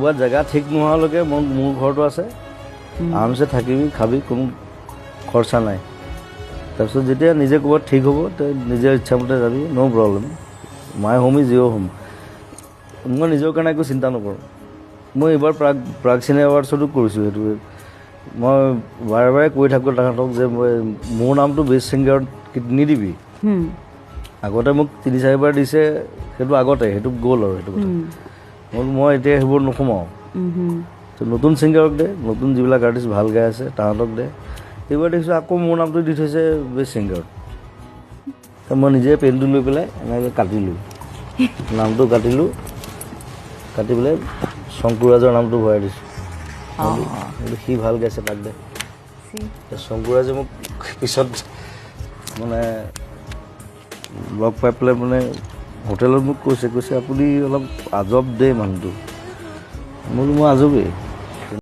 ক'ৰবাত জেগা ঠিক নোহোৱালৈকে মোৰ ঘৰটো আছে আৰামছে থাকিবি খাবি কোনো খৰচা নাই তাৰপিছত যেতিয়া নিজে ক'ৰবাত ঠিক হ'ব তই নিজৰ ইচ্ছামতে যাবি no' problem my home is your home মই নিজৰ কাৰণে একো চিন্তা নকৰোঁ মই এইবাৰ প্ৰাগ চিনে এৱাৰ্ডছতো কৰিছোঁ সেইটো মই বাৰে বাৰে কৈ থাকোঁ তাহাঁতক যে মই মোৰ নামটো বেষ্ট ছিংগাৰত নিদিবি আগতে মোক 3-4বাৰ দিছে সেইটো আগতে সেইটো গ'ল আৰু সেইটো কথা মই এতিয়া সেইবোৰ নোসোমাওঁ নতুন ছিংগাৰক দে নতুন যিবিলাক আৰ্টিষ্ট ভাল গাই আছে তাহাঁতক দে এইবাৰ দেখিছোঁ আকৌ মোৰ নামটো দি থৈছে বেষ্ট ছিংগাৰত মই নিজে পেনটো লৈ পেলাই এনেকৈ কাটিলোঁ নামটো কাটিলোঁ কাটি পেলাই শংকুৰাজৰ নামটো ভৰাই দিছোঁ সি ভাল গাইছে তাক দে শংকুৰাজে মোক পিছত মানে লগ পাই পেলাই মানে হোটেলত মোক কৈছে আপুনি অলপ আজব দেই মানুহটো মই আজবেই